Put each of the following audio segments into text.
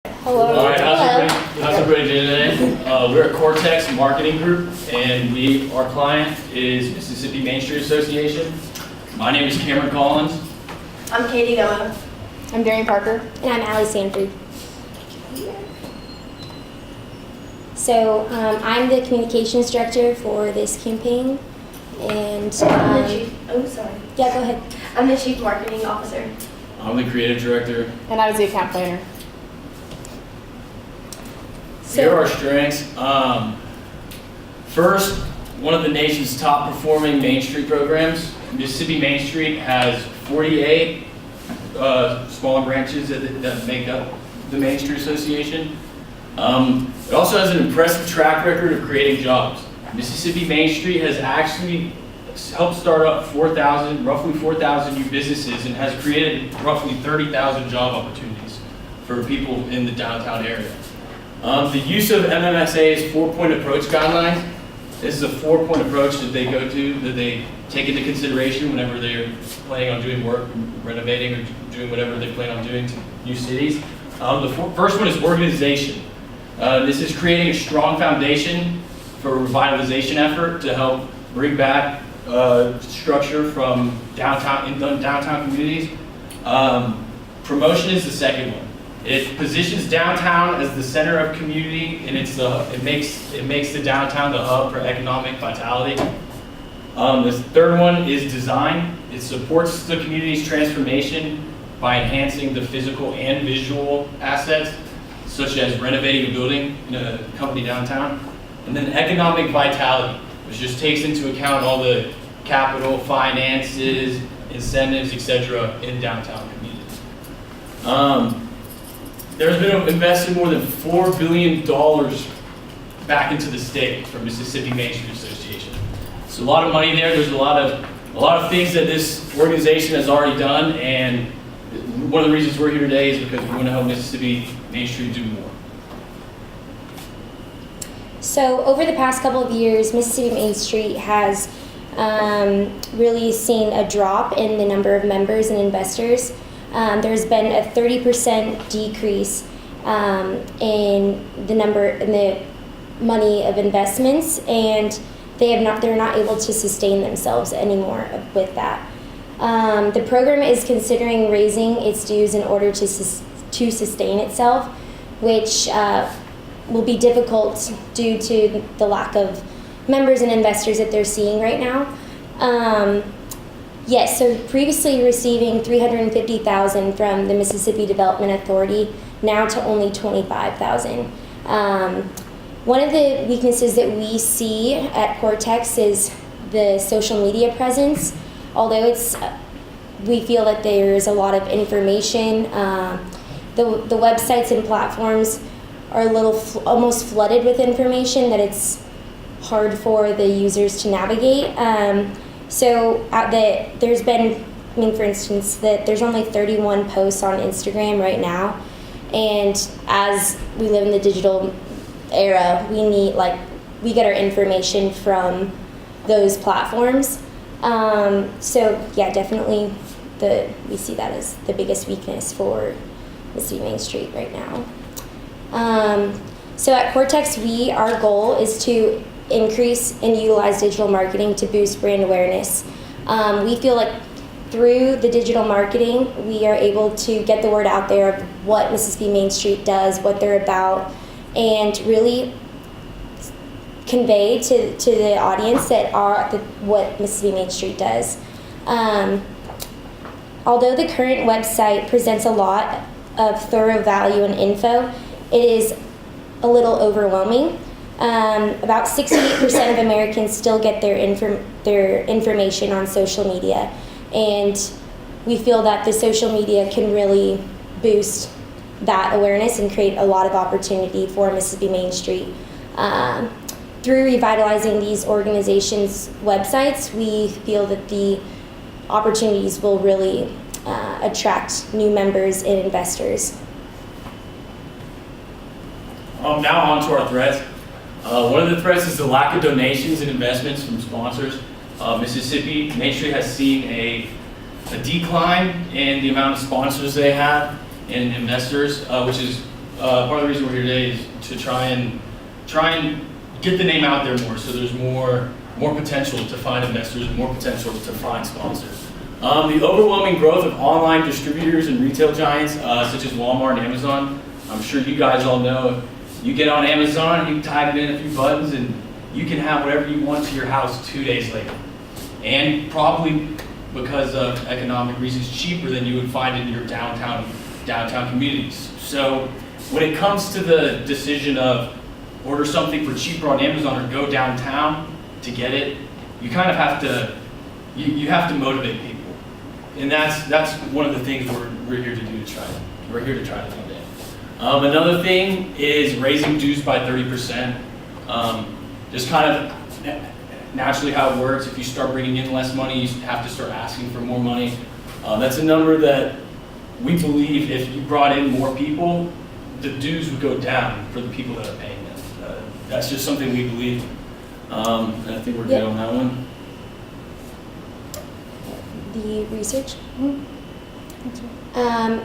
Hello. All right, Hello. how's everybody doing today? We're a Cortex marketing group, and our client is Mississippi Main Street Association. My name is Cameron Collins. I'm Katie Della. I'm Darian Parker. And I'm Allie Sanford. So I'm the communications director for this campaign, and I'm the chief. Oh, sorry. yeah, go ahead. I'm the chief marketing officer. I'm the creative director. And I was the account planner. Here are our strengths. First, one of the nation's top performing Main Street programs. Mississippi Main Street has 48 smaller branches that make up the Main Street Association. It also has an impressive track record of creating jobs. Mississippi Main Street has actually helped start up roughly 4,000 new businesses and has created roughly 30,000 job opportunities for people in the downtown area. The use of MMSA's 4-point approach guideline. This is a 4-point approach that they go to, that they take into consideration whenever they're planning on doing work, renovating, or doing whatever they plan on doing to new cities. The first one is organization. This is creating a strong foundation for a revitalization effort to help bring back structure from downtown communities. Promotion is the second one. It positions downtown as the center of community, and it makes the downtown the hub for economic vitality. The third one is design. It supports the community's transformation by enhancing the physical and visual assets, such as renovating a building in a company downtown. And then economic vitality, which just takes into account all the capital, finances, incentives, etc. in downtown communities. There's been invested more than $4 billion back into the state from Mississippi Main Street Association. So a lot of money there. There's a lot of things that this organization has already done, and one of the reasons we're here today is because we want to help Mississippi Main Street do more. So over the past couple of years, Mississippi Main Street has really seen a drop in the number of members and investors. There's been a 30% decrease in the money of investments, and they're not able to sustain themselves anymore with that. The program is considering raising its dues in order to sustain itself, which will be difficult due to the lack of members and investors that they're seeing right now. Yes, so previously receiving $350,000 from the Mississippi Development Authority, now to only $25,000. One of the weaknesses that we see at Cortex is the social media presence. Although we feel that there's a lot of information, the websites and platforms are a little almost flooded with information that it's hard for the users to navigate. So there's been, for instance, that there's only 31 posts on Instagram right now, and as we live in the digital era, we get our information from those platforms. So yeah, definitely we see that as the biggest weakness for Mississippi Main Street right now. So at Cortex, our goal is to increase and utilize digital marketing to boost brand awareness. We feel like through the digital marketing, we are able to get the word out there of what Mississippi Main Street does, what they're about, and really convey to the audience what Mississippi Main Street does. Although the current website presents a lot of thorough value and info, it is a little overwhelming. About 68% of Americans still get their information on social media, and we feel that the social media can really boost that awareness and create a lot of opportunity for Mississippi Main Street. Through revitalizing these organizations' websites, we feel that the opportunities will really attract new members and investors. Now on to our threats. One of the threats is the lack of donations and investments from sponsors. Mississippi Main Street has seen a decline in the amount of sponsors they have and investors, which is part of the reason we're here today is to try and get the name out there more, so there's more potential to find investors and more potential to find sponsors. The overwhelming growth of online distributors and retail giants such as Walmart and Amazon, I'm sure you guys all know, you get on Amazon, you type in a few buttons, and you can have whatever you want to your house 2 days later. And probably because of economic reasons, cheaper than you would find in your downtown communities. So when it comes to the decision of order something for cheaper on Amazon or go downtown to get it, you kind of have to, you have to motivate people. And that's one of the things we're here to do to try. We're here to try to do that. Another thing is raising dues by 30%. Just kind of naturally how it works. If you start bringing in less money, you have to start asking for more money. That's a number that we believe if you brought in more people, the dues would go down for the people that are paying them. That's just something we believe. And I think we're good on that one. The research.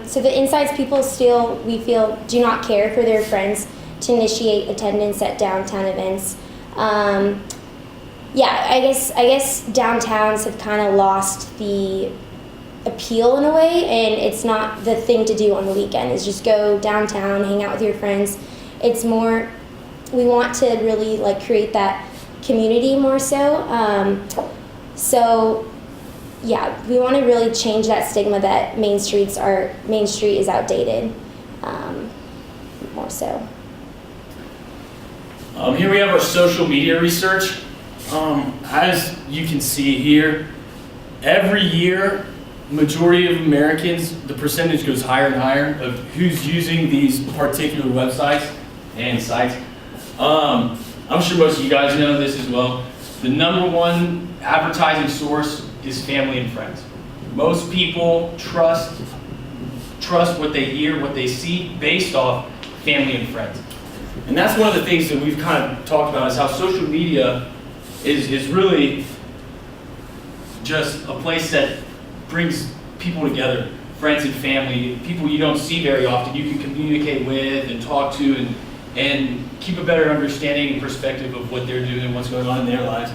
So the insights people still, we feel, do not care for their friends to initiate attendance at downtown events. Yeah, I guess downtowns have kind of lost the appeal in a way, and it's not the thing to do on the weekend. Is just go downtown, hang out with your friends. It's more, we want to really like create that community more so. So yeah, we want to really change that stigma that Main Street is outdated, more so. Here we have our social media research. As you can see here, every year, majority of Americans, the percentage goes higher and higher of who's using these particular websites and sites. I'm sure most of you guys know this as well. The number one advertising source is family and friends. Most people trust what they hear, what they see based off family and friends. And that's one of the things that we've kind of talked about is how social media is really just a place that brings people together, friends and family, people you don't see very often, you can communicate with and talk to and keep a better understanding and perspective of what they're doing and what's going on in their lives.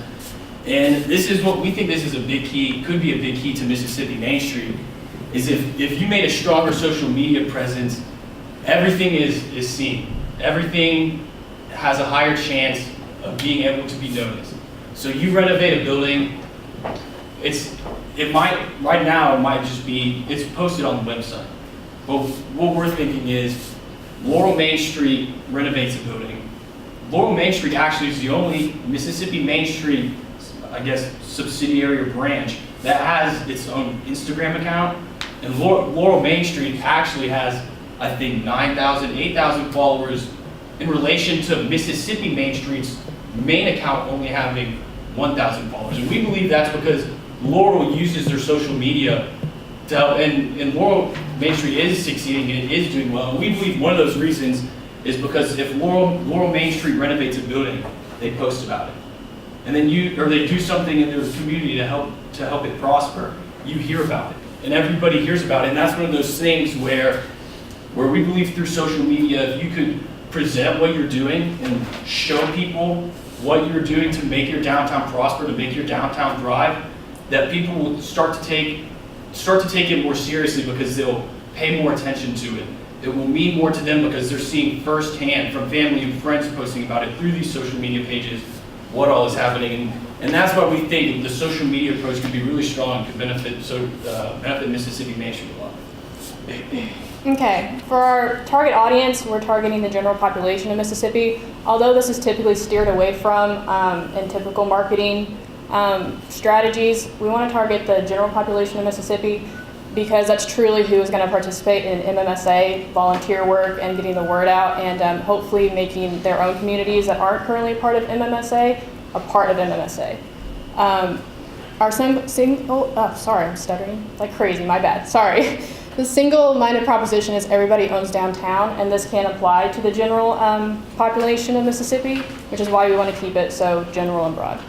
And this is what we think this is a big key, could be a big key to Mississippi Main Street, is if you made a stronger social media presence, everything is seen. Everything has a higher chance of being able to be noticed. So you renovate a building, right now it might just be, it's posted on the website. But what we're thinking is Laurel Main Street renovates a building. Laurel Main Street actually is the only Mississippi Main Street, I guess, subsidiary or branch that has its own Instagram account. And Laurel Main Street actually has, I think, 9,000, 8,000 followers in relation to Mississippi Main Street's main account only having 1,000 followers. And we believe that's because Laurel uses their social media to help, and Laurel Main Street is succeeding and it is doing well. And we believe one of those reasons is because if Laurel Main Street renovates a building, they post about it. And then they do something in their community to help it prosper, you hear about it. And everybody hears about it. And that's one of those things where we believe through social media, if you could present what you're doing and show people what you're doing to make your downtown prosper, to make your downtown thrive, that people will start to take it more seriously because they'll pay more attention to it. It will mean more to them because they're seeing firsthand from family and friends posting about it through these social media pages what all is happening. And that's why we think the social media approach could be really strong, could benefit Mississippi Main Street a lot. Okay, for our target audience, we're targeting the general population of Mississippi. Although this is typically steered away from in typical marketing strategies, we want to target the general population of Mississippi because that's truly who is going to participate in MMSA, volunteer work, and getting the word out, and hopefully making their own communities that aren't currently a part of MMSA a part of MMSA. Our sorry, I'm stuttering like crazy, my bad, sorry. The single-minded proposition is everybody owns downtown, and this can apply to the general population of Mississippi, which is why we want to keep it so general and broad.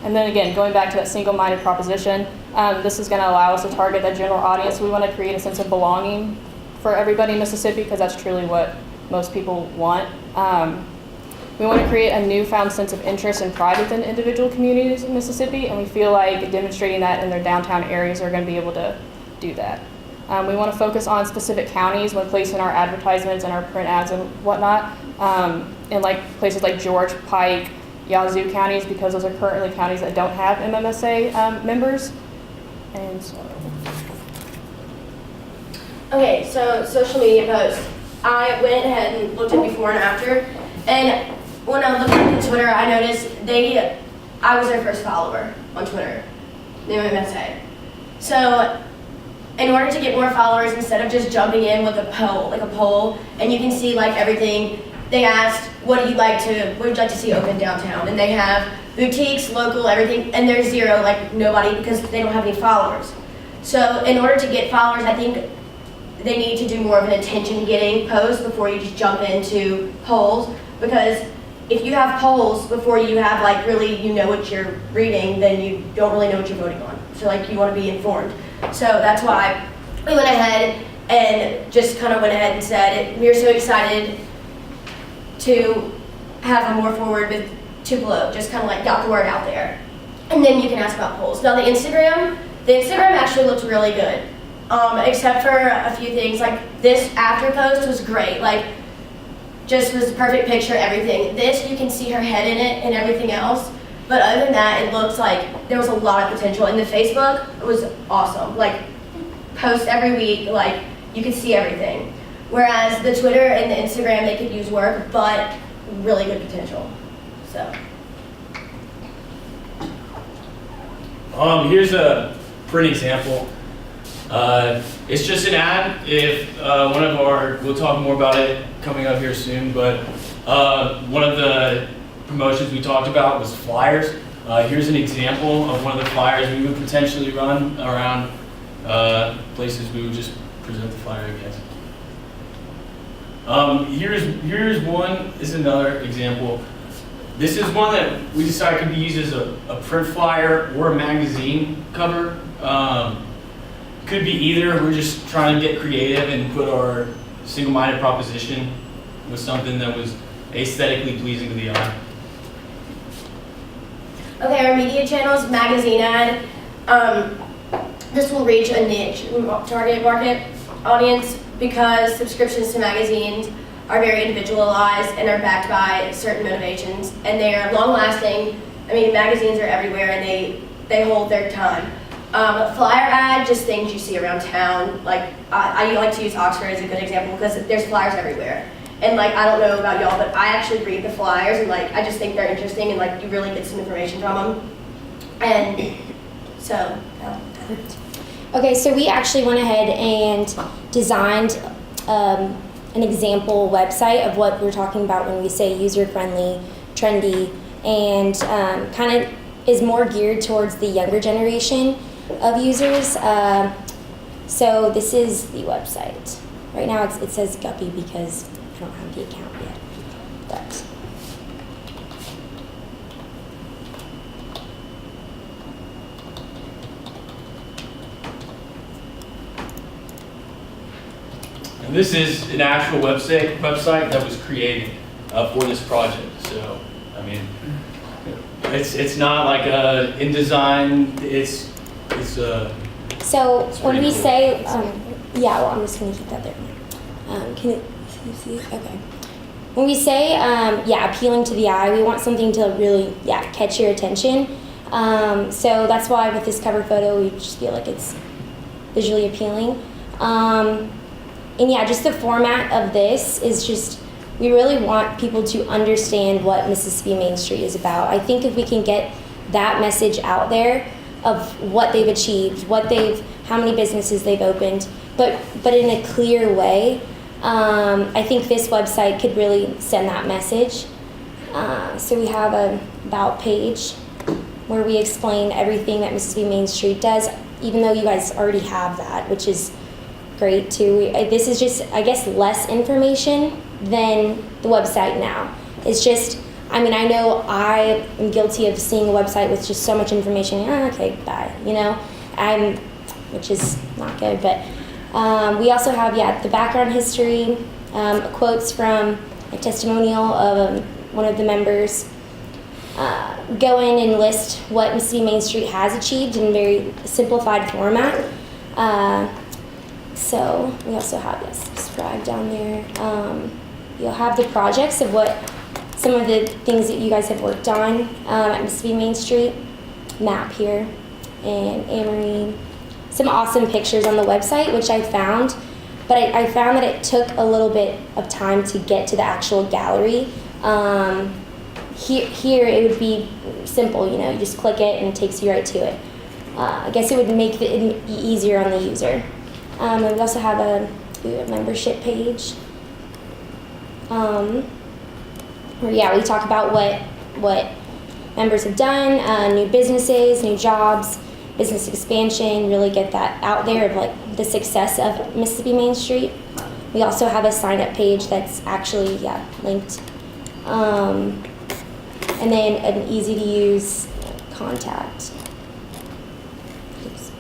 And then again, going back to that single-minded proposition, this is going to allow us to target that general audience. We want to create a sense of belonging for everybody in Mississippi because that's truly what most people want. We want to create a newfound sense of interest and pride within individual communities in Mississippi, and we feel like demonstrating that in their downtown areas are going to be able to do that. We want to focus on specific counties when placing our advertisements and our print ads and whatnot, in like places like George, Pike, Yazoo counties, because those are currently counties that don't have MMSA members. And so. Okay, so social media posts. I went ahead and looked at before and after, and when I looked at Twitter, I noticed I was their first follower on Twitter, the MMSA. So in order to get more followers, instead of just jumping in with a poll, and you can see like everything, they asked, what would you like to see open downtown? And they have boutiques, local, everything, and there's zero, like nobody, because they don't have any followers. So in order to get followers, I think they need to do more of an attention-getting post before you just jump into polls, because if you have polls before you have like really you know what you're reading, then you don't really know what you're voting on. So like you want to be informed. So that's why we went ahead and just kind of went ahead and said we are so excited to have a more forward with Tupelo, just kind of like got the word out there. And then you can ask about polls. Now the Instagram actually looked really good. Except for a few things, like this after post was great, like just was a perfect picture, everything. This, you can see her head in it and everything else, but other than that, it looks like there was a lot of potential. And the Facebook was awesome, like post every week, like you could see everything. Whereas the Twitter and the Instagram, they could use work, but really good potential, so. Here's a print example. It's just an ad. If we'll talk more about it coming up here soon, but one of the promotions we talked about was flyers. Here's an example of one of the flyers we would potentially run around places we would just present the flyer against. Here's one, this is another example. This is one that we decided could be used as a print flyer or a magazine cover. Could be either. We're just trying to get creative and put our single-minded proposition with something that was aesthetically pleasing to the eye. Okay, our media channels, magazine ad. This will reach a niche target market audience because subscriptions to magazines are very individualized and are backed by certain motivations, and they are long-lasting. I mean, magazines are everywhere and they hold their time. Flyer ad, just things you see around town. Like I like to use Oxford as a good example because there's flyers everywhere. And like I don't know about y'all, but I actually read the flyers and like I just think they're interesting and like you really get some information from them. And so. Okay, so we actually went ahead and designed an example website of what we're talking about when we say user-friendly, trendy, and kind of is more geared towards the younger generation of users. So this is the website. Right now it says Guppy because I don't have the account yet. But And this is an actual website that was created for this project. So, I mean, it's not like in design. so It's when pretty we cool. say, yeah, well, I'm just going to keep that there. Can you see? Okay. When we say, appealing to the eye, we want something to really, catch your attention. So that's why with this cover photo, we just feel like it's visually appealing. And just the format of this is just, we really want people to understand what Mississippi Main Street is about. I think if we can get that message out there of what they've achieved, how many businesses they've opened, but in a clear way, I think this website could really send that message. So we have a About page where we explain everything that Mississippi Main Street does, even though you guys already have that, which is great too. This is just, I guess, less information than the website now. It's just, I mean, I know I am guilty of seeing a website with just so much information. Okay, bye, which is not good. But We also have, the background history, quotes from a testimonial of one of the members. Go in and list what Mississippi Main Street has achieved in very simplified format. So we also have this subscribe down there. You'll have the projects of some of the things that you guys have worked on at Mississippi Main Street. Map here and Amory. Some awesome pictures on the website, which I found, but I found that it took a little bit of time to get to the actual gallery. Here it would be simple, you just click it and it takes you right to it. I guess it would make it easier on the user. And we also have a membership page. Where we talk about what members have done, new businesses, new jobs, business expansion, really get that out there of the success of Mississippi Main Street. We also have a sign-up page that's actually, linked. And then an easy-to-use contact. Oops.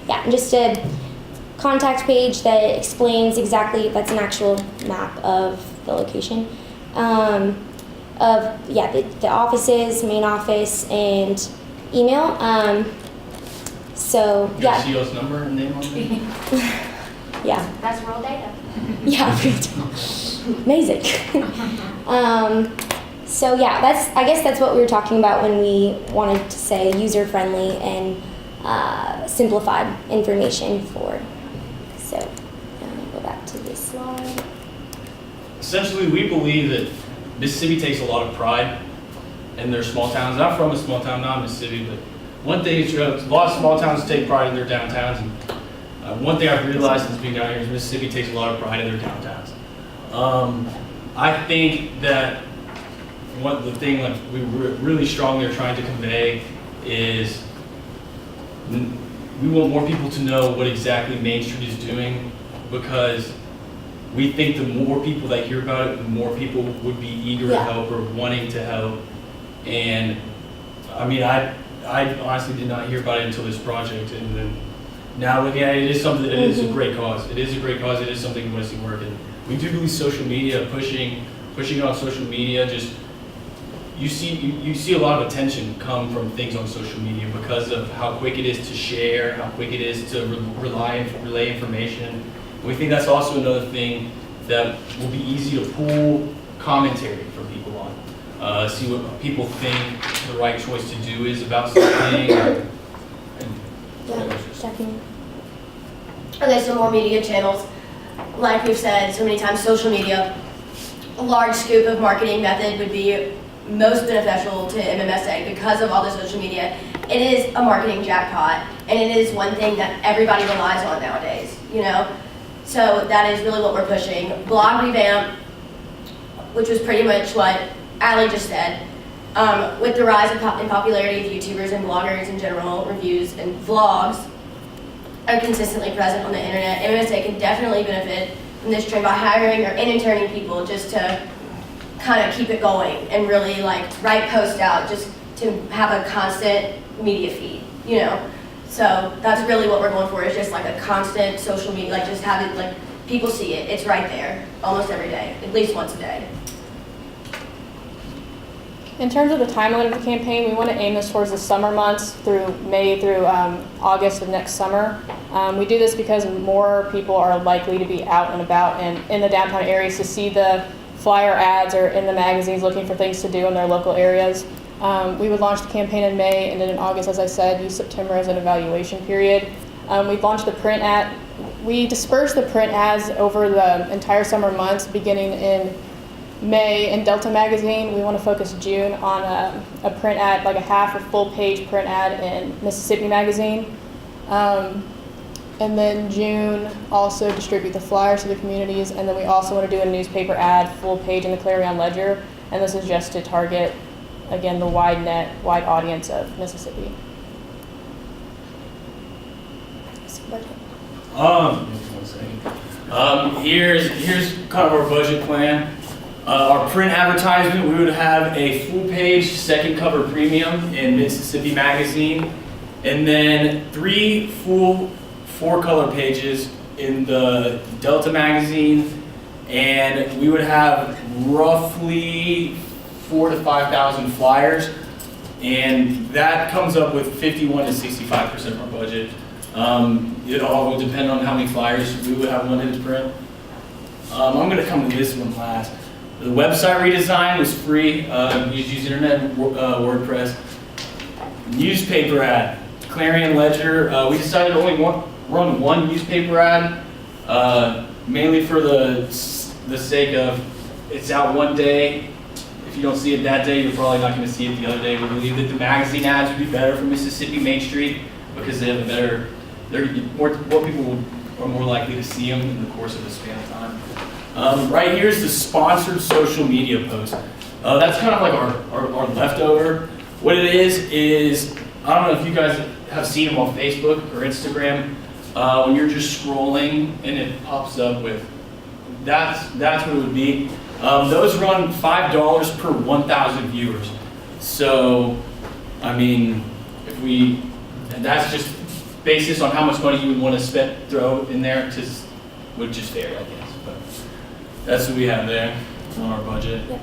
And just a contact page that explains exactly, that's an actual map of the location. The offices, main office, and email. CEO's number and name on it? That's raw data. Amazing. I guess that's what we were talking about when we wanted to say user-friendly and simplified information for. So, go back to this slide. Essentially, we believe that Mississippi takes a lot of pride in their small towns. I'm from a small town, not Mississippi, but one thing is a lot of small towns take pride in their downtowns. And one thing I've realized since being down here is Mississippi takes a lot of pride in their downtowns. I think that the thing we really strongly are trying to convey is we want more people to know what exactly Main Street is doing, because we think the more people that hear about it, the more people would be eager to help or wanting to help. And I mean, I honestly did not hear about it until this project, and then now looking at it, it is something that is a great cause. It is a great cause. It is something we want to see work. And we do believe social media, pushing it on social media, just you see a lot of attention come from things on social media because of how quick it is to share, how quick it is to relay information. And we think that's also another thing that will be easy to pull commentary from people on. See what people think the right choice to do is about something. Definitely. Okay, so more media channels. Like we've said so many times, social media, a large scoop of marketing method would be most beneficial to MMSA because of all the social media. It is a marketing jackpot, and it is one thing that everybody relies on nowadays, So that is really what we're pushing. Blog revamp, which was pretty much what Allie just said. With the rise in popularity of YouTubers and bloggers in general, reviews and vlogs are consistently present on the internet. MMSA can definitely benefit from this trend by hiring and interning people just to kind of keep it going and really write posts out just to have a constant media feed, So that's really what we're going for, is just a constant social media, just have it, people see it. It's right there almost every day, at least once a day. In terms of the timeline of the campaign, we want to aim this towards the summer months through May through August of next summer. We do this because more people are likely to be out and about and in the downtown areas to see the flyer ads or in the magazines looking for things to do in their local areas. We would launch the campaign in May, and then in August, as I said, use September as an evaluation period. We've launched the print ad. We dispersed the print ads over the entire summer months, beginning in May in Delta Magazine. We want to focus June on a print ad, a half or full page print ad in Mississippi Magazine. And then June, also distribute the flyers to the communities. And then we also want to do a newspaper ad, full page in the Clarion Ledger. And this is just to target, again, the wide audience of Mississippi. Here's kind of our budget plan. Our print advertisement, we would have a full page second cover premium in Mississippi Magazine, and then 3 full 4 color pages in the Delta magazine, and we would have roughly 4,000 to 5,000 flyers, and that comes up with 51 to 65% of our budget. It all will depend on how many flyers we would have wanted to print. I'm going to come to this one last. The website redesign was free. You use internet, WordPress. Newspaper ad, Clarion Ledger. We decided to only run one newspaper ad, mainly for the sake of it's out one day. If you don't see it that day, you're probably not going to see it the other day. We believe that the magazine ads would be better for Mississippi Main Street because they have a better, more people are more likely to see them in the course of a span of time. Right here is the sponsored social media post. That's kind of like our leftover. What it is, I don't know if you guys have seen them on Facebook or Instagram, when you're just scrolling and it pops up with, that's what it would be. Those run $5 per 1,000 viewers. So, I mean, that's just basis on how much money you would want to throw in there, which is fair, I guess. But that's what we have there on our budget. Yep.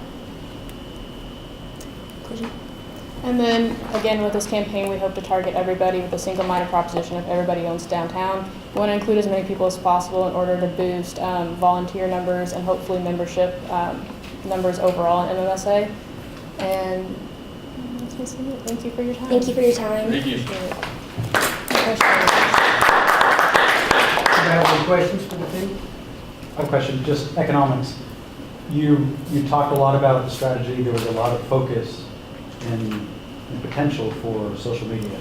And then, again, with this campaign, we hope to target everybody with a single-minded proposition of everybody owns downtown. We want to include as many people as possible in order to boost volunteer numbers and hopefully membership numbers overall in MMSA. And that's basically it. Thank you for your time. Thank you for your time. Thank you. Appreciate it. Do you have any questions for the team? A question, just economics. You talked a lot about the strategy. There was a lot of focus and potential for social media.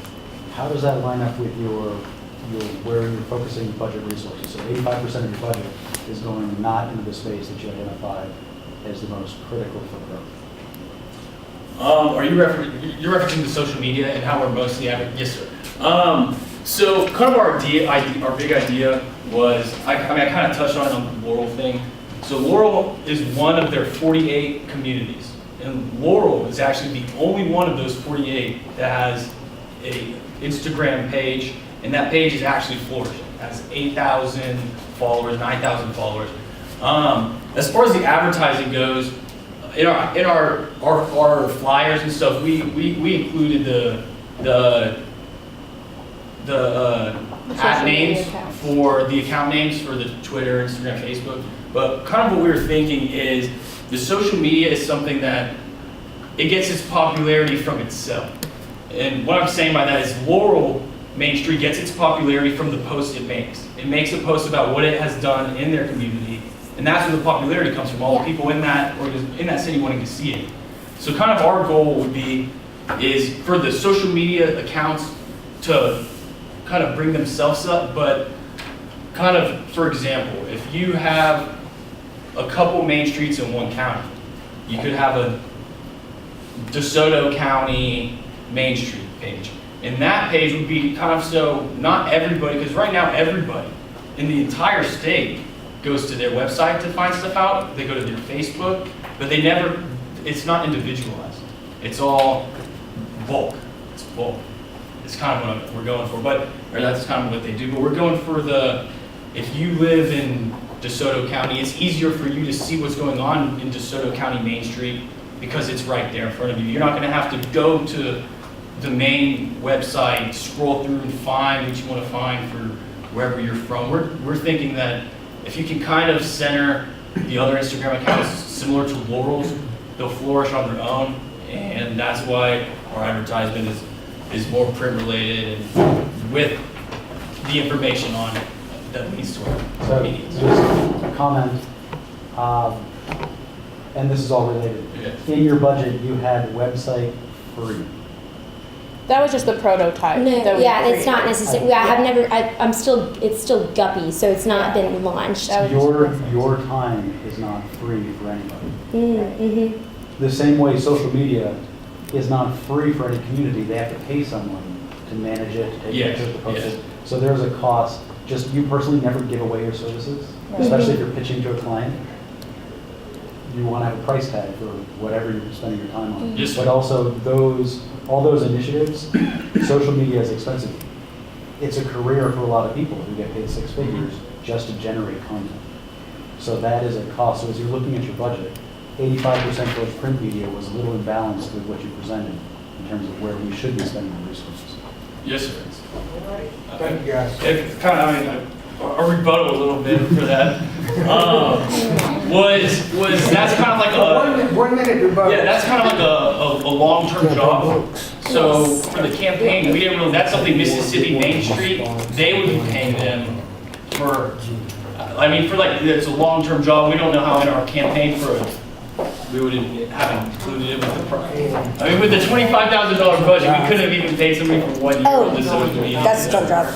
How does that line up with your where you're focusing budget resources? So 85% of your budget is going not into the space that you identified as the most critical for growth. Are you're referencing the social media and how we're mostly at it? Yes, sir. So kind of our big idea was, I kind of touched on it on the Laurel thing. So Laurel is one of their 48 communities. And Laurel is actually the only one of those 48 that has an Instagram page, and that page is actually flourishing. It has 8,000 followers, 9,000 followers. As far as the advertising goes, in our flyers and stuff, we included the ad names for the account names for the Twitter, Instagram, Facebook. But kind of what we were thinking is the social media is something that it gets its popularity from itself. And what I'm saying by that is Laurel Main Street gets its popularity from the posts it makes. It makes a post about what it has done in their community, and that's where the popularity comes from, all the people in that city wanting to see it. So kind of our goal would be is for the social media accounts to kind of bring themselves up, but kind of, for example, if you have a couple main streets in one county, you could have a DeSoto County Main Street page. And that page would be kind of so, not everybody, because right now everybody in the entire state goes to their website to find stuff out. They go to their Facebook, but they never, it's not individualized. It's all bulk. It's bulk. It's kind of what we're going for, or that's kind of what they do. But we're going for if you live in DeSoto County, it's easier for you to see what's going on in DeSoto County Main Street because it's right there in front of you. You're not going to have to go to the main website, scroll through and find what you want to find for wherever you're from. We're thinking that if you can kind of center the other Instagram accounts similar to Laurel's, they'll flourish on their own, and that's why our advertisement is more print related and with the information on it that leads to our So media. just a comment, and this is all related. Yeah. In your budget, you had website free. That was just the prototype. No, that we yeah, it's created. not necessary. I have never. it's still guppy, so it's not been launched. That was Your time is not free for anybody. Mm-hmm. The same way social media is not free for any community. They have to pay someone to manage it, to take Yes, pictures, to post yes. it. So there's a cost. Just you personally never give away your services, Right. especially if you're pitching to a client. You want to have a price tag for whatever you're spending your time on. Yes, sir. But also all those initiatives, social media is expensive. it's a career for a lot of people who get paid six figures just to generate content. So that is a cost. So as you're looking at your budget, 85% towards print media was a little imbalanced with what you presented in terms of where we should be spending the resources. Yes, sir. Thank you, guys. It kind of, I mean, a rebuttal a little bit for that. Was that's kind of like a 1 minute rebuttal. yeah, that's kind of like a long-term job. So for the campaign, we didn't really. That's something Mississippi Main Street, they would be paying them for. I mean, for like it's a long-term job. We don't know how in our campaign for it, we would have included it with the price. I mean, with the $25,000 budget, we couldn't have even paid somebody for 1 year on the social media. That's a job.